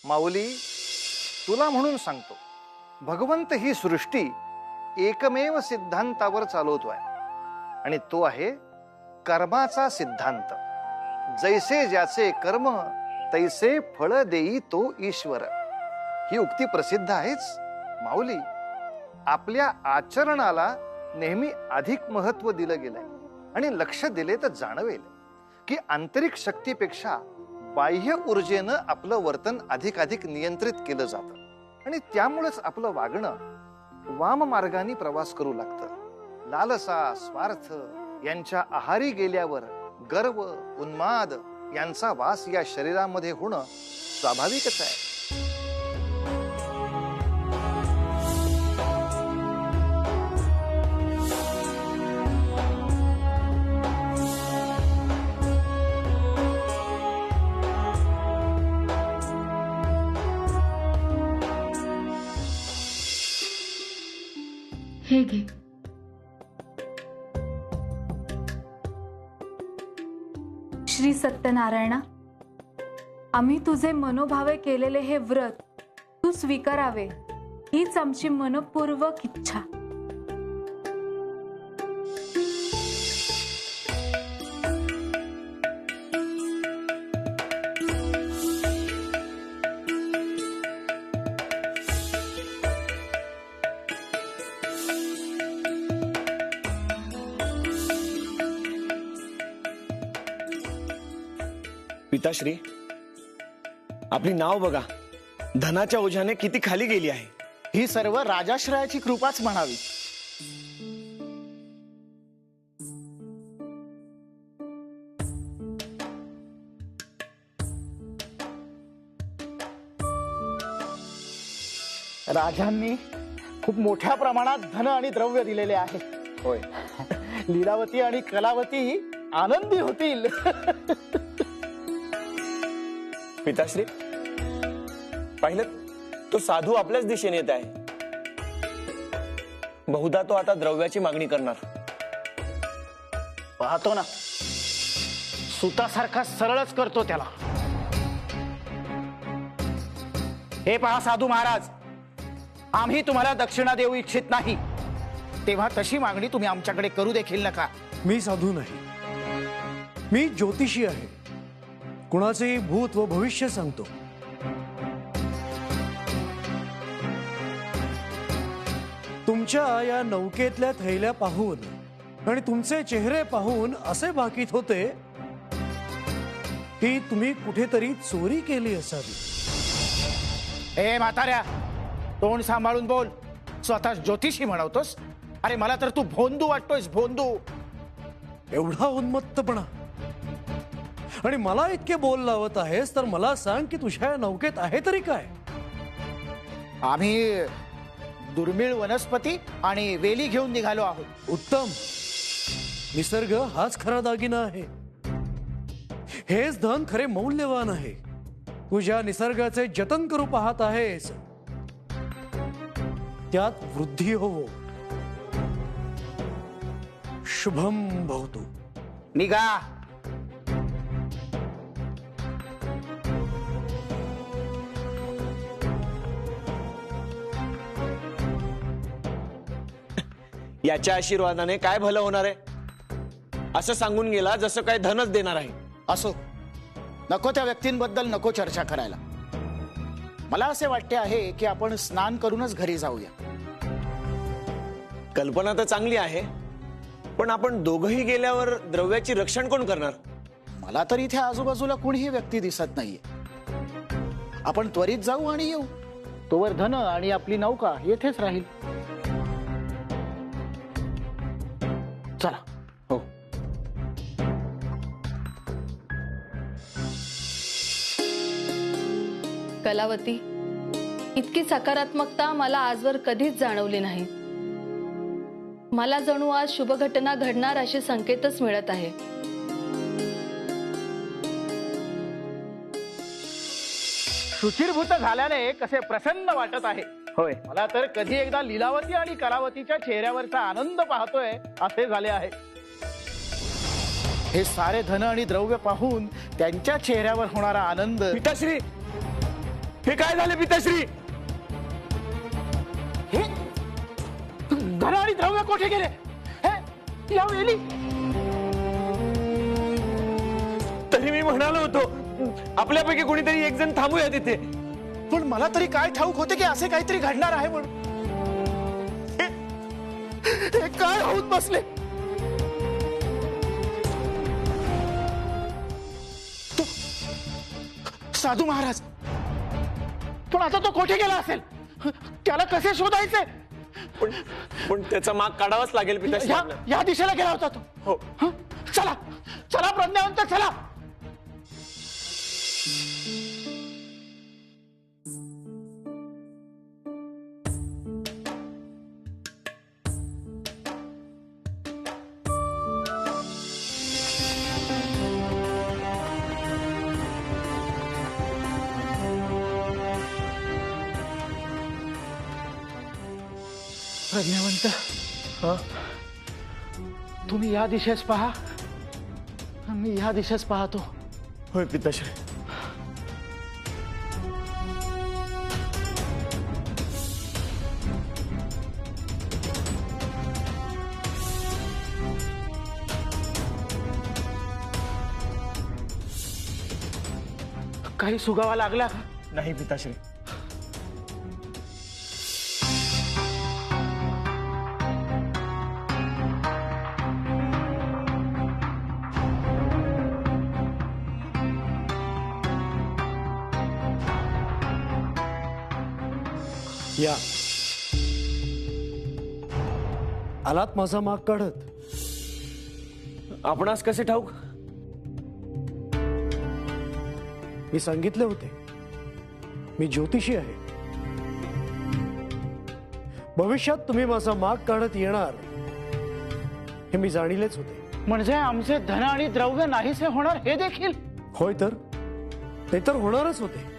माऊली, तुला म्हणून सांगतो, भगवंत ही सृष्टी एकमेव सिद्धांतावर चालवतोय आणि तो आहे कर्माचा सिद्धांत। जैसे ज्याचे कर्म तैसे फळ देई तो ईश्वर। ही उक्ती प्रसिद्ध आहेच माऊली। आपल्या आचरणाला नेहमी अधिक महत्व दिलं गेलंय आणि लक्ष दिले तर जाणवेल की आंतरिक शक्तीपेक्षा बाह्य ऊर्जेनं आपलं वर्तन अधिकाधिक नियंत्रित केलं जातं आणि त्यामुळेच आपलं वागणं वाम मार्गाने प्रवास करू लागतं। लालसा, स्वार्थ यांच्या आहारी गेल्यावर गर्व, उन्माद यांचा वास या शरीरामध्ये होणं स्वाभाविकच आहे। हे घे। श्री सत्यनारायणा, आम्ही तुझे मनोभावे केलेले हे व्रत तू स्वीकारावे हीच आमची मनपूर्वक इच्छा। पिताश्री, आपली नाव बघा, धनाच्या ओझ्याने किती खाली गेली आहे। ही सर्व राजाश्रयाची कृपाच म्हणावी। राजांनी खूप मोठ्या प्रमाणात धन आणि द्रव्य दिलेले आहे। होय, लीलावती आणि कलावती आनंदी होतील। पिताश्री, पाहिलं तो साधू आपल्याच दिशेने येत आहे। बहुधा तो आता द्रव्याची मागणी करणार। पाहतो ना, सुतासारखा सरळच करतो त्याला। हे पहा साधू महाराज, आम्ही तुम्हाला दक्षिणा देऊ इच्छित नाही, तेव्हा तशी मागणी तुम्ही आमच्याकडे करू देखील नका। मी साधू नाही, मी ज्योतिषी आहे। कुणाचेही भूत व भविष्य सांगतो। तुमच्या या नौकेतल्या थैल्या पाहून आणि तुमचे चेहरे पाहून असे भाकीत होते की तुम्ही कुठेतरी चोरी केली असावी। ए म्हाताऱ्या, तोंड सांभाळून बोल। स्वतः ज्योतिषी म्हणवतोस? अरे मला तर तू भोंदू वाटतोयस, भोंदू। एवढा उन्मत्तपणा आणि मला इतके बोल लावत आहेस तर मला सांग की तुझ्या या नौकेत आहे तरी काय? आम्ही दुर्मिळ वनस्पती आणि वेली घेऊन निघालो आहोत। उत्तम, निसर्ग हाच खरा दागिना आहे। हेच धन खरे मौल्यवान आहे। तुझ्या निसर्गाचे जतन करू पाहत आहेस, त्यात वृद्धी होवो। शुभम भवतु। निघा। याच्या आशीर्वादाने काय भलं होणार आहे? असं सांगून गेला जसं काय धनच देणार आहे। असो, नको त्या व्यक्तींबद्दल नको चर्चा करायला। मला असे वाटते आहे की आपण स्नान करूनच घरी जाऊया। कल्पना तर चांगली आहे, पण आपण दोघंही गेल्यावर द्रव्याची रक्षण कोण करणार? मला तर इथे आजूबाजूला कोणीही व्यक्ती दिसत नाहीये। आपण त्वरित जाऊ आणि येऊ, तोवर धन आणि आपली नौका येथेच राहील। चला। हो। कलावती, इतकी सकारात्मकता मला आजवर कधीच जाणवली नाही। मला जणू आज शुभ घटना घडणार असे संकेतच मिळत आहे। शुचिर्भूत झाल्याने कसे प्रसन्न वाटत आहे। होय, मला तर कधी एकदा लीलावती आणि कलावतीच्या चेहऱ्यावरचा आनंद पाहतोय असे झाले आहे। हे सारे धन आणि द्रव्य पाहून त्यांच्या चेहऱ्यावर होणारा आनंद। पिताश्री, हे काय झाले पिताश्री? हे धन आणि द्रव्य कोठे गेले? हे या वेली तरी मी म्हणालो होतो आपल्यापैकी कोणीतरी एक जण थांबूया तिथे. पण मला तरी काय ठाऊक होते की असे काहीतरी घडणार आहे म्हणून. हे काय होत बसले? तो साधू महाराज, पण आता तो कोठे गेला असेल? त्याला कसे शोधायचे? पण त्याचा माग काढावाच लागेल पिताश्री. या दिशेला गेला होता तो. हो. हं? चला चला प्रज्ञावंत, चला. प्रज्ञावंत, तुम्ही या दिशेस पहा, मी या दिशेस पाहतो. होय पिताश्री. काही सुगावा लागला का? नाही पिताश्री. या आलात माझा माग काढत. आपणास कसे ठाऊक? मी सांगितले होते, मी ज्योतिषी आहे. भविष्यात तुम्ही माझा माग काढत येणार हे मी जाणीलेच होते. म्हणजे आमचे धन आणि द्रव्य नाहीसे होणार हे देखील? होय, तर ते तर होणारच होते.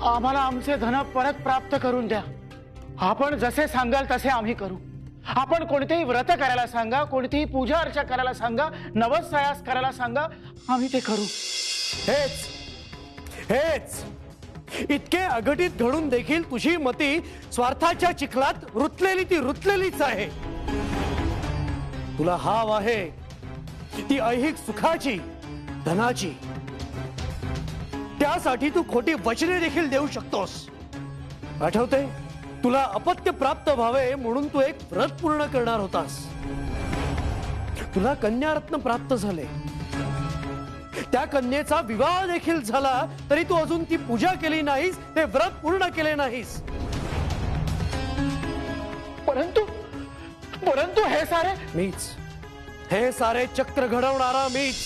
आम्हाला आमचे धन परत प्राप्त करून द्या. आपण जसे सांगाल तसे आम्ही करू. आपण कोणतेही व्रत करायला सांगा, कोणतीही पूजा अर्चा करायला सांगा, नवस सायास करायला सांगा, आम्ही ते करू. हेच इतके अघटित घडून देखील तुझी मती स्वार्थाच्या चिखलात रुतलेली ती रुतलेलीच आहे. तुला हाव आहे ती ऐहिक सुखाची, धनाची. त्यासाठी तू खोटी वचने देखील देऊ शकतोस. आठवते, तुला अपत्य प्राप्त व्हावे म्हणून तू एक व्रत पूर्ण करणार होतास. तुला कन्यारत्न प्राप्त झाले, त्या कन्येचा विवाह देखील झाला, तरी तू अजून ती पूजा केली नाहीस, ते व्रत पूर्ण केले नाहीस. परंतु हे सारे चक्र घडवणारा मीच.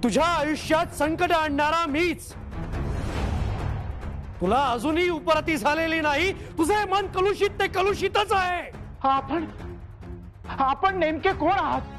तुझ्या आयुष्यात संकट आणणारा मीच. तुला अजूनही उपरती झालेली नाही. तुझे मन कलुषित ते कलुषितच आहे. आपण नेमके कोण आहात?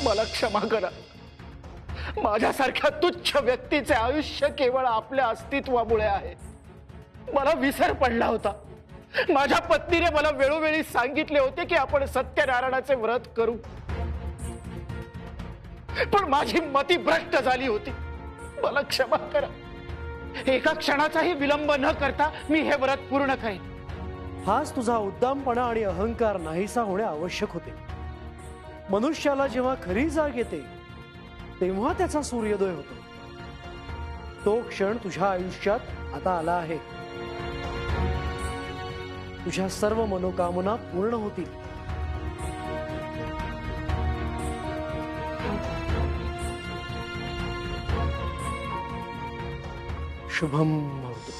मला क्षमा करा. माझ्यासारख्या तुच्छ व्यक्तीचे आयुष्य केवळ आपल्या अस्तित्वामुळे आहे. मला विसर पडला होता. माझ्या पत्नीने मला वेळोवेळी सांगितले होते की आपण सत्यनारायणाचे व्रत करू, पण माझी मती भ्रष्ट झाली होती. मला क्षमा करा. एका क्षणाचाही विलंब न करता मी हे व्रत पूर्ण करेन. हाच तुझा उद्दामपणा आणि अहंकार नाहीसा होणे आवश्यक होते. मनुष्याला जेव्हा खरी जाग येते तेव्हा त्याचा सूर्योदय होतो. तो क्षण तुझ्या आयुष्यात आता आला आहे. तुझ्या सर्व मनोकामना पूर्ण होतील. शुभम भवतु.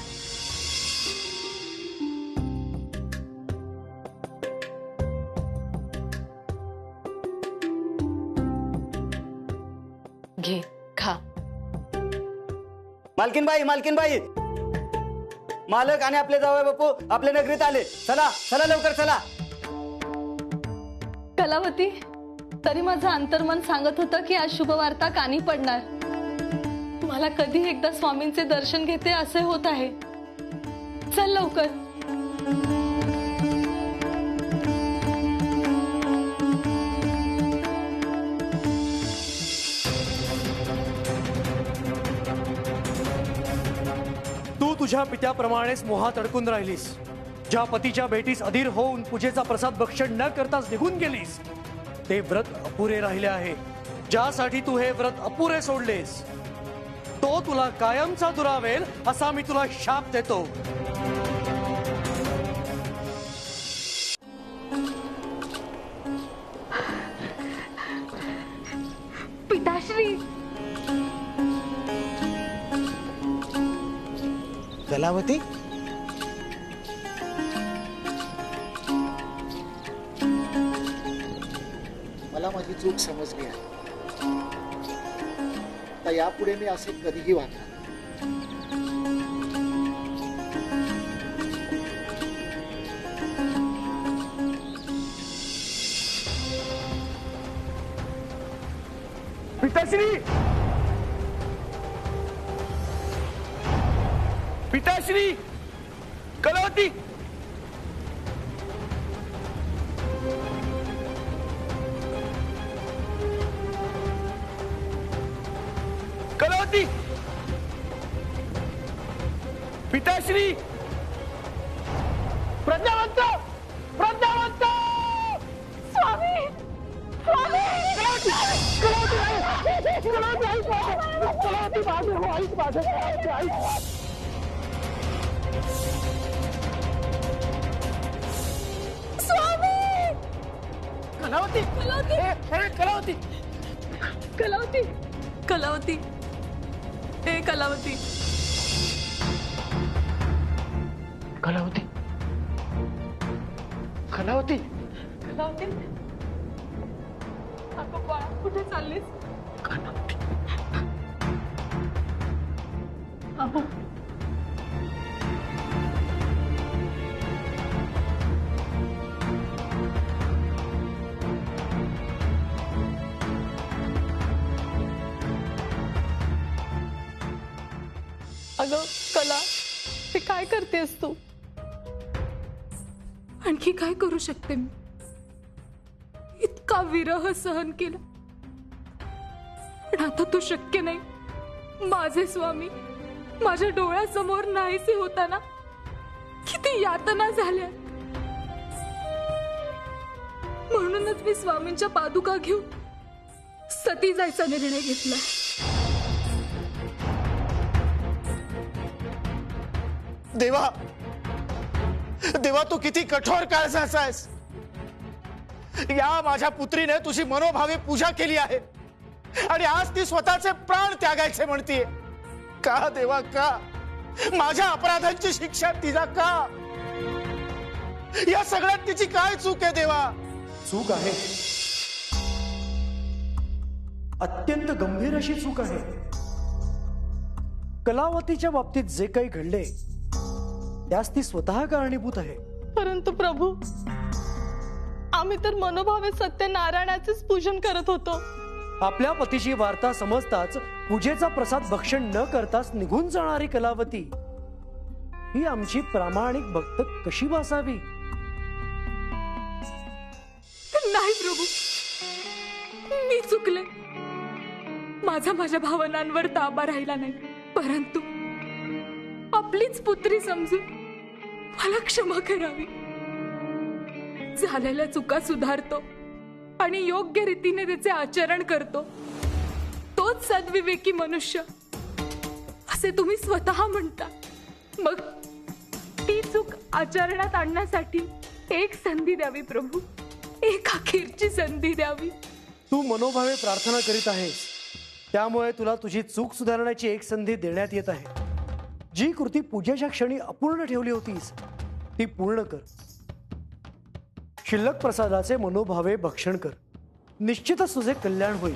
घे, खा. मालकीनबाई, मालकीनबाई, मालक आणि आपले जावई बापू आपल्या नगरीत आले. चला चला लवकर चला. कलावती, तरी माझं अंतर्मन सांगत होतं की आज शुभवार्ता कानी पडणार. मला कधी एकदा स्वामींचे दर्शन घेते असे होत आहे. चल लवकर. तू तुझ्या पित्याप्रमाणेच मोहात अडकून राहिलीस. ज्या पतीच्या भेटीस अधीर होऊन पूजेचा प्रसाद भक्षण न करताच निघून गेलीस ते व्रत अपुरे राहिले आहे. ज्यासाठी तू हे व्रत अपुरे सोडलेस तो तुला कायमचा दुरावेल असा मी तुला शाप देतो. पिताश्री, कलावती, मला माझी चूक समजली आहे. आता यापुढे मी असे कधीही वागणार नाही. पिताश्री, पिताश्री, कलावती, कलावती, पिताश्री, प्रज्ञावंत, प्रज्ञावंत, स्वामी, स्वामी, कलावती, माझं हो, ऐक माझं, ऐक. कलावती, कलावती, कलावती, कलावती, कलावती, ए कलावती, कलावती, कलावती, कलावती, अगं बाळा कुठे चाललीस? कलावती. अगं कला, ते काय करतेस तू? आणखी काय करू शकते मी? इतका विरह सहन केला, पण आता तो शक्य नाही. माझे स्वामी माझ्या डोळ्यासमोर नाहीसे होताना किती यातना झाल्या. म्हणूनच मी स्वामींच्या पादुका घेऊन सती जायचा निर्णय घेतला. देवा, देवा, तू किती कठोर काळजाचा आहेस. या माझ्या पुत्रीने तुझी मनोभावे पूजा केली आहे आणि आज ती स्वतःचे प्राण त्यागायचे म्हणतीये. का देवा, का? माझ्या अपराधांची शिक्षा तिला का? या सगळ्यात तिची काय चूक आहे देवा? चूक आहे, अत्यंत गंभीर अशी चूक आहे. कलावतीच्या बाबतीत जे काही घडले त्यास ती स्वतः कारणीभूत आहे. परंतु प्रभू, आम्ही तर मनोभावे सत्यनारायणाचेच पूजन करत होतो. आपल्या पतीची वार्ता समजताच पूजेचा प्रसाद भक्षण न करताच निघून जाणारी कलावती ही आमची प्रामाणिक भक्त कशी वासावी? नाही प्रभू, मी चुकले. माझ्या भावनांवर ताबा राहिला नाही. परंतु आपलीच पुत्री समजून मला क्षमा करावी. झालेल्या चुका सुधारतो आणि योग्य रीतीने त्याचे आचरण करतो, तोच सद्विवेकी मनुष्य असे तुम्ही स्वतः म्हणता. मग ती चूक आचरणात आणण्यासाठी एक संधी द्यावी प्रभू, एक अखेरची संधी द्यावी. तू मनोभावे प्रार्थना करीत आहेस, त्यामुळे तुला तुझी चूक सुधारण्याची एक संधी देण्यात येत आहे. जी कृती पूजेच्या क्षणी अपूर्ण ठेवली होतीस ती पूर्ण कर. शिल्लक प्रसादाचे मनोभावे भक्षण कर. निश्चितच तुझे कल्याण होईल.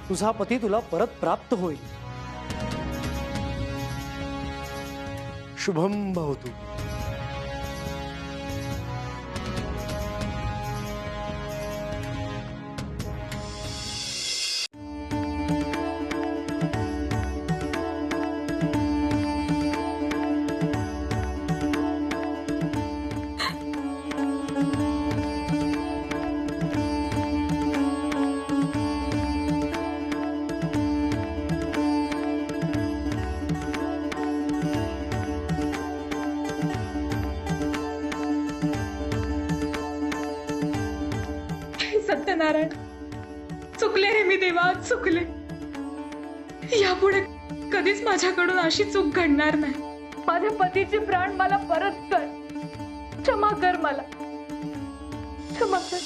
तुझा पती तुला परत प्राप्त होईल. शुभम भवतु. सत्यनारायण, चुकले रे मी देवा, चुकले. यापुढे कधीच माझ्याकडून अशी चूक घडणार नाही. माझ्या पतीचे प्राण मला परत कर. क्षमा कर मला, क्षमा कर.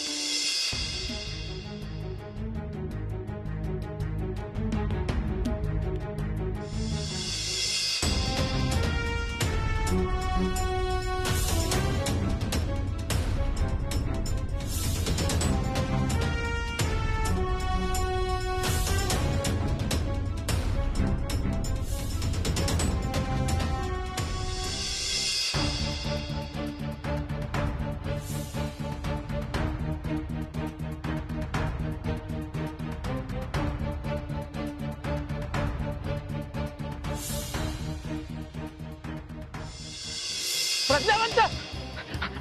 प्रज्ञावंत,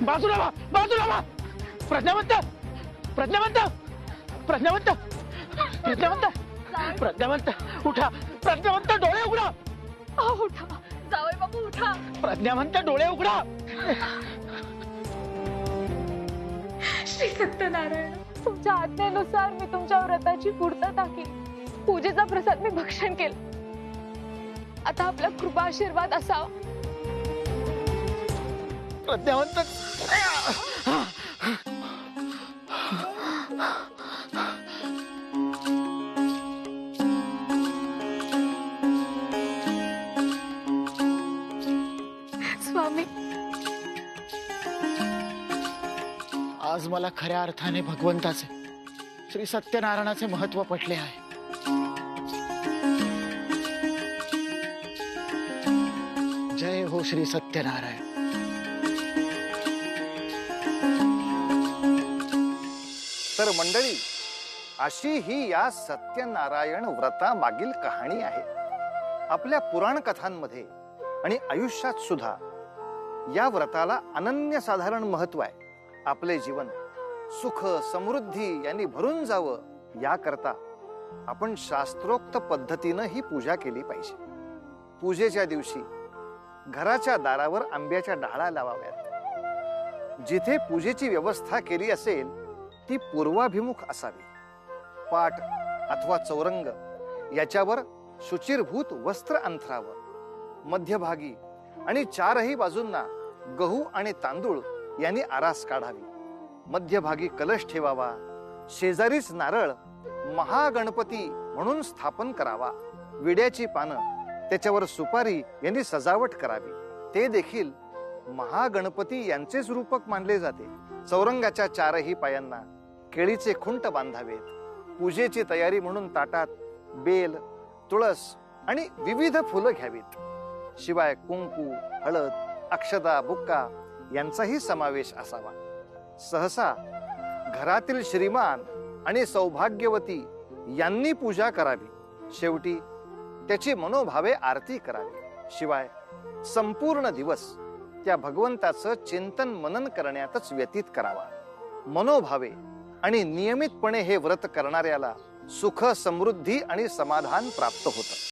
बाजूला व्हा, बाजूला व्हा. प्रज्ञावंत, प्रज्ञावंत, प्रज्ञावंत, प्रज्ञावंत, प्रज्ञावंत, उठा. प्रज्ञावंत, डोळे उघडा. उठा जावई बापू, उठा. प्रज्ञावंत, डोळे उघडा. श्री सत्यनारायण, तुमच्या आज्ञेनुसार मी तुमच्या व्रताची पूर्तता केली. पूजेचा प्रसाद मी भक्षण केला. आता आपला कृपा आशीर्वाद असावा. प्रज्ञावंत, स्वामी, आज मला खऱ्या अर्थाने भगवंताचे, श्री सत्यनारायणाचे महत्व पटले आहे. जय हो श्री सत्यनारायण. तर मंडळी, अशी ही या सत्यनारायण व्रता मागील कहाणी आहे. आपल्या पुराण कथांमध्ये आणि आयुष्यात सुद्धा या व्रताला अनन्यसाधारण महत्व आहे. आपले जीवन सुख समृद्धी यांनी भरून जावं याकरता आपण शास्त्रोक्त पद्धतीनं ही पूजा केली पाहिजे. पूजेच्या दिवशी घराच्या दारावर आंब्याच्या डाळा लावाव्यात. जिथे पूजेची व्यवस्था केली असेल ती पूर्वाभिमुख असावी. पाट अथवा चौरंग याच्यावर शुचिरभूत वस्त्र अंथरावं. मध्यभागी आणि चारही बाजूंना गहू आणि तांदूळ यांनी आरास काढावी. मध्यभागी कलश ठेवावा. शेजारीच नारळ महागणपती म्हणून स्थापन करावा. विड्याची पानं त्याच्यावर सुपारी यांनी सजावट करावी. ते देखील महागणपती यांचेच रूपक मानले जाते. चौरंगाच्या चारही पायांना केळीचे खुंट बांधावेत. पूजेची तयारी म्हणून ताटात बेल, तुळस आणि विविध फुलं घ्यावीत. शिवाय कुंकू, हळद, अक्षता, बुक्का यांचाही समावेश असावा. सहसा घरातील श्रीमान आणि सौभाग्यवती यांनी पूजा करावी. शेवटी त्याची मनोभावे आरती करावी. शिवाय संपूर्ण दिवस त्या भगवंताचं चिंतन मनन करण्यातच व्यतीत करावा. मनोभावे आणि नियमितपणे हे व्रत करणाऱ्याला सुख समृद्धी आणि समाधान प्राप्त होतं.